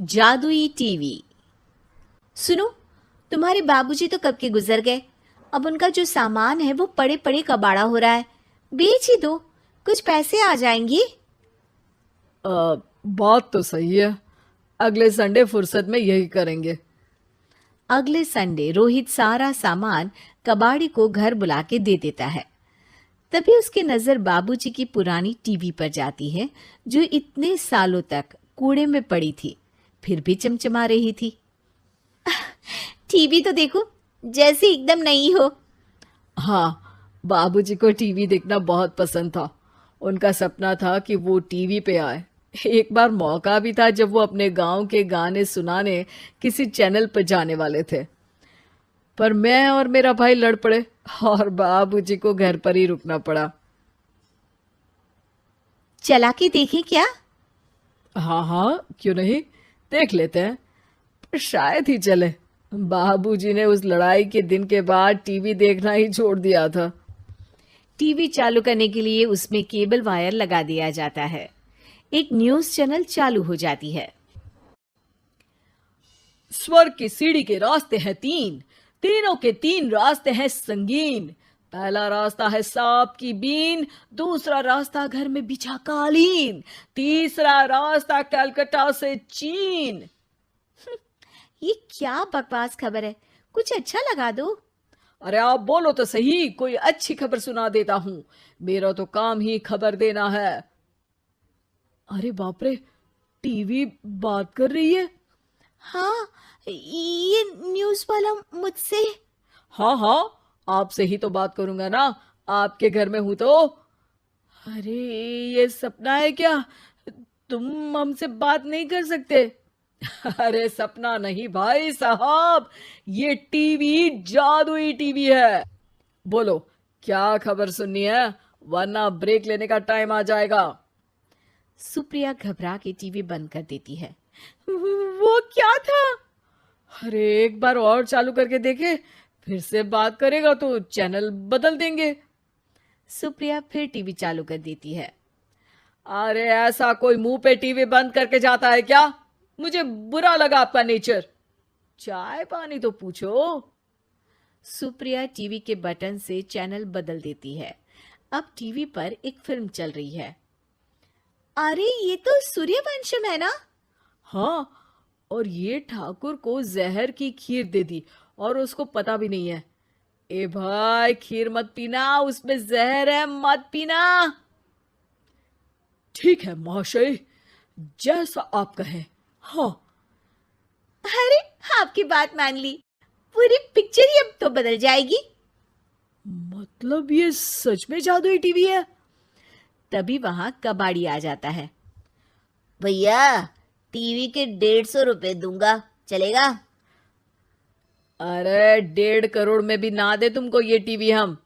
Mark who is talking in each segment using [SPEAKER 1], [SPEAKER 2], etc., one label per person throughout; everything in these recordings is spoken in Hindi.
[SPEAKER 1] जादुई टीवी। सुनो, तुम्हारे बाबूजी तो कब के गुजर गए। अब उनका जो सामान है वो पड़े पड़े कबाड़ा हो रहा है। बेच ही दो, कुछ पैसे आ जाएंगी।
[SPEAKER 2] बात तो सही है। अगले संडे फुर्सत में यही करेंगे।
[SPEAKER 1] अगले संडे रोहित सारा सामान कबाड़ी को घर बुला के दे देता है। तभी उसकी नजर बाबूजी की पुरानी टीवी पर जाती है, जो इतने सालों तक कूड़े में पड़ी थी, फिर भी चमचमा रही थी। टीवी तो देखो, जैसे एकदम नई हो।
[SPEAKER 2] हाँ, बाबूजी को टीवी देखना बहुत पसंद था। उनका सपना था कि वो टीवी पे आए। एक बार मौका भी था जब वो अपने गांव के गाने सुनाने किसी चैनल पर जाने वाले थे, पर मैं और मेरा भाई लड़ पड़े और बाबूजी को घर पर ही रुकना पड़ा।
[SPEAKER 1] चला के देखें क्या?
[SPEAKER 2] हाँ हाँ, क्यों नहीं, देख लेते हैं। पर शायद ही चले। बाबूजी ने उस लड़ाई के दिन के बाद टीवी देखना ही छोड़ दिया था।
[SPEAKER 1] टीवी चालू करने के लिए उसमें केबल वायर लगा दिया जाता है। एक न्यूज चैनल चालू हो जाती है।
[SPEAKER 2] स्वर्ग की सीढ़ी के रास्ते हैं तीन, तीनों के तीन रास्ते हैं संगीन। पहला रास्ता है सांप की बीन, दूसरा रास्ता घर में बिछा कालीन, तीसरा रास्ता कलकत्ता से चीन।
[SPEAKER 1] ये क्या बकवास खबर है, कुछ अच्छा लगा दो।
[SPEAKER 2] अरे आप बोलो तो सही, कोई अच्छी खबर सुना देता हूं। मेरा तो काम ही खबर देना है। अरे बाप रे, टीवी बात कर रही है।
[SPEAKER 1] हाँ, ये न्यूज वाला मुझसे।
[SPEAKER 2] हाँ हाँ, आपसे ही तो बात करूंगा ना, आपके घर में हूं तो। अरे, ये सपना है क्या? तुम हमसे बात नहीं कर सकते? अरे सपना नहीं भाई साहब, ये टीवी जादुई टीवी है। बोलो, क्या खबर सुननी है, वरना ब्रेक लेने का टाइम आ जाएगा।
[SPEAKER 1] सुप्रिया घबरा के टीवी बंद कर देती है। वो क्या था?
[SPEAKER 2] अरे एक बार और चालू करके देखे, फिर से बात करेगा तो चैनल बदल देंगे।
[SPEAKER 1] सुप्रिया फिर टीवी चालू कर देती है।
[SPEAKER 2] अरे ऐसा कोई मुंह पे टीवी बंद करके जाता है क्या? मुझे बुरा लगा आपका नेचर। चाय पानी तो पूछो।
[SPEAKER 1] सुप्रिया टीवी के बटन से चैनल बदल देती है। अब टीवी पर एक फिल्म चल रही है। अरे ये तो सूर्यवंशम है ना?
[SPEAKER 2] हाँ, और ये ठाकुर को जहर की खीर दे दी और उसको पता भी नहीं है। ए भाई, खीर मत पीना, उसमें जहर है, मत पीना। ठीक है महाशय, जैसा आप कहें। हाँ।
[SPEAKER 1] अरे, आपकी बात मान ली, पूरी पिक्चर ही अब तो बदल जाएगी।
[SPEAKER 2] मतलब ये सच में जादुई टीवी है?
[SPEAKER 1] तभी वहां कबाड़ी आ जाता है।
[SPEAKER 3] भैया, टीवी के 150 रुपए दूंगा, चलेगा?
[SPEAKER 2] अरे 1.5 करोड़ में भी ना दे तुमको ये टीवी हम।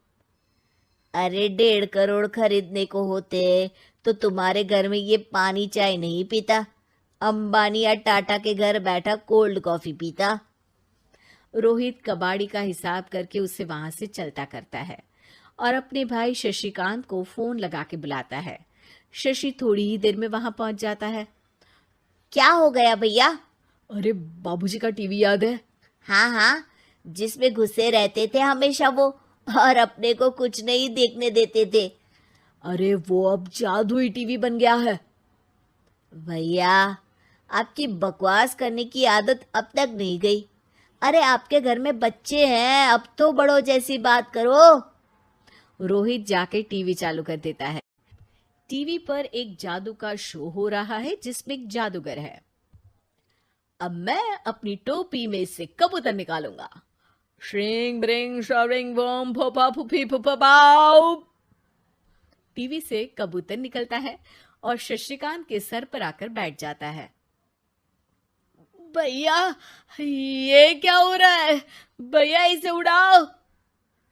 [SPEAKER 3] अरे 1.5 करोड़ खरीदने को होते तो तुम्हारे घर में ये पानी चाय नहीं पीता, अंबानी या टाटा के घर बैठा कोल्ड कॉफी पीता।
[SPEAKER 1] रोहित कबाड़ी का हिसाब करके उसे वहां से चलता करता है और अपने भाई शशिकांत को फोन लगा के बुलाता है। शशि थोड़ी ही देर में वहां पहुंच जाता है।
[SPEAKER 3] क्या हो गया भैया?
[SPEAKER 2] अरे बाबूजी का टीवी याद है?
[SPEAKER 3] हाँ हाँ, जिसमें घुसे रहते थे हमेशा वो, और अपने को कुछ नहीं देखने देते थे।
[SPEAKER 2] अरे वो अब जादुई टीवी बन गया है।
[SPEAKER 3] भैया, आपकी बकवास करने की आदत अब तक नहीं गई। अरे आपके घर में बच्चे हैं, अब तो बड़ों जैसी बात करो।
[SPEAKER 1] रोहित जाके टीवी चालू कर देता है। टीवी पर एक जादू का शो हो रहा है जिसमें एक जादूगर है। अब मैं अपनी टोपी में से कबूतर निकालूंगा।
[SPEAKER 2] श्रिंग ब्रिंग शरिंग बम फोपा फुफी फुफा पाउ।
[SPEAKER 1] टीवी से कबूतर निकलता है और शशिकांत के सर पर आकर बैठ जाता है।
[SPEAKER 2] भैया, ये क्या हो रहा है? भैया इसे उड़ाओ।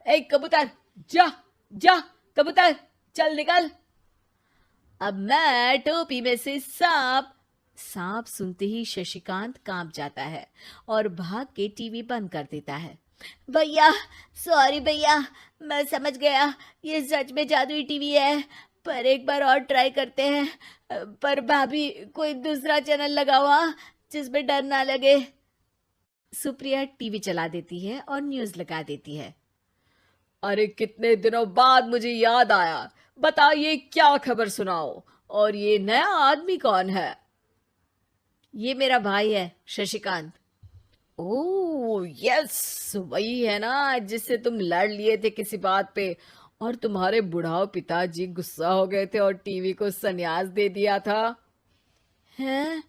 [SPEAKER 2] ए कबूतर, जा जा, कबूतर चल निकल।
[SPEAKER 1] अब मैं टोपी में से सांप सुनते ही शशिकांत कांप जाता है और भाग के टीवी बंद कर देता है।
[SPEAKER 3] भैया, सॉरी भैया, मैं समझ गया ये सच में जादुई टीवी है, पर एक बार और ट्राई करते हैं। पर भाभी, कोई दूसरा चैनल लगाओ। हाँ, जिसमें डर ना लगे।
[SPEAKER 1] सुप्रिया टीवी चला देती है और न्यूज लगा देती है।
[SPEAKER 2] अरे कितने दिनों बाद मुझे याद आया, बताइए क्या खबर सुनाओ। और ये नया आदमी कौन है?
[SPEAKER 3] ये मेरा भाई है शशिकांत।
[SPEAKER 2] ओह यस, वही है ना जिससे तुम लड़ लिए थे किसी बात पे, और तुम्हारे बुढ़ाओ पिताजी गुस्सा हो गए थे और टीवी को संन्यास दे दिया था।
[SPEAKER 3] हैं?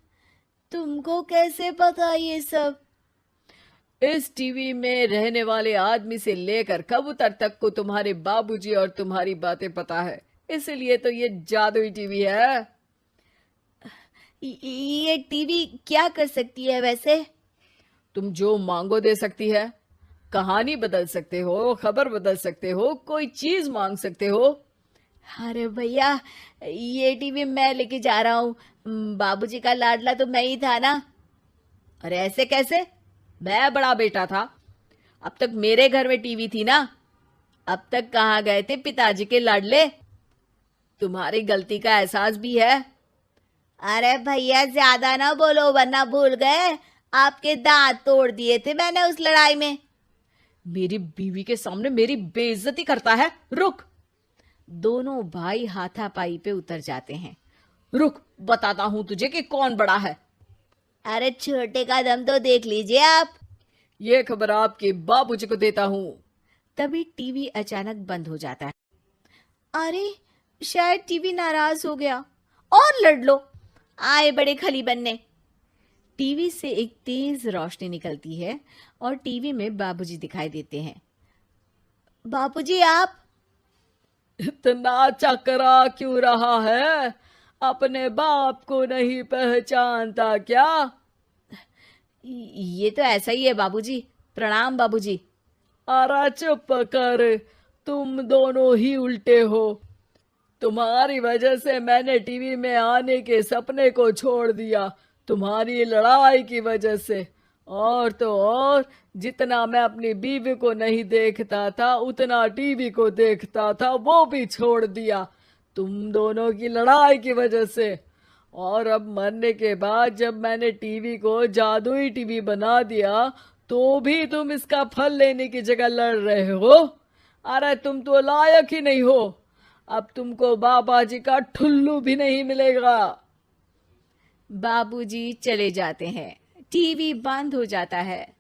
[SPEAKER 3] तुमको कैसे पता ये सब?
[SPEAKER 2] इस टीवी में रहने वाले आदमी से लेकर कबूतर तक को तुम्हारे बाबूजी और तुम्हारी बातें पता है, इसलिए तो ये जादुई टीवी है।
[SPEAKER 3] ये टीवी क्या कर सकती है वैसे?
[SPEAKER 2] तुम जो मांगो दे सकती है। कहानी बदल सकते हो, खबर बदल सकते हो, कोई चीज मांग सकते हो।
[SPEAKER 3] अरे भैया, ये टीवी मैं लेके जा रहा हूँ। बाबूजी का लाडला तो मैं ही था ना।
[SPEAKER 2] अरे ऐसे कैसे? मैं बड़ा बेटा था, अब तक मेरे घर में टीवी थी ना।
[SPEAKER 3] अब तक कहाँ गए थे पिताजी के लाडले?
[SPEAKER 2] तुम्हारी गलती का एहसास भी है।
[SPEAKER 3] अरे भैया ज्यादा ना बोलो वरना भूल गए, आपके दांत तोड़ दिए थे मैंने उस लड़ाई में।
[SPEAKER 2] मेरी बीवी के सामने मेरी बेइज्जती करता है। रुक।
[SPEAKER 1] दोनों भाई हाथापाई पे उतर जाते हैं।
[SPEAKER 2] रुक, बताता हूं तुझे कि कौन बड़ा है।
[SPEAKER 3] अरे छोटे का दम तो देख लीजिए आप।
[SPEAKER 2] ये खबर आपके बाबूजी को देता हूं।
[SPEAKER 1] तभी टीवी अचानक बंद हो जाता है। अरे शायद टीवी नाराज हो गया।
[SPEAKER 3] और लड़ लो, आए बड़े खली बनने।
[SPEAKER 1] टीवी से एक तेज रोशनी निकलती है और टीवी में बाबूजी दिखाई देते हैं।
[SPEAKER 3] बाबूजी आप?
[SPEAKER 2] इतना चकरा क्यों रहा है? अपने बाप को नहीं पहचानता क्या?
[SPEAKER 1] ये तो ऐसा ही है बाबूजी। प्रणाम बाबूजी।
[SPEAKER 2] अरे चुप कर, तुम दोनों ही उल्टे हो। तुम्हारी वजह से मैंने टीवी में आने के सपने को छोड़ दिया, तुम्हारी लड़ाई की वजह से। और तो और, जितना मैं अपनी बीवी को नहीं देखता था उतना टीवी को देखता था, वो भी छोड़ दिया तुम दोनों की लड़ाई की वजह से। और अब मरने के बाद जब मैंने टीवी को जादुई टीवी बना दिया तो भी तुम इसका फल लेने की जगह लड़ रहे हो। अरे तुम तो लायक ही नहीं हो, अब तुमको बाबा जी का ठुल्लू भी नहीं मिलेगा।
[SPEAKER 1] बाबूजी चले जाते हैं। टीवी बंद हो जाता है।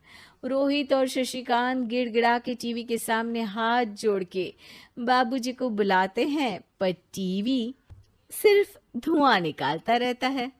[SPEAKER 1] रोहित और शशिकांत गिड़गिड़ा के टीवी के सामने हाथ जोड़ के बाबूजी को बुलाते हैं, पर टीवी सिर्फ धुआं निकालता रहता है।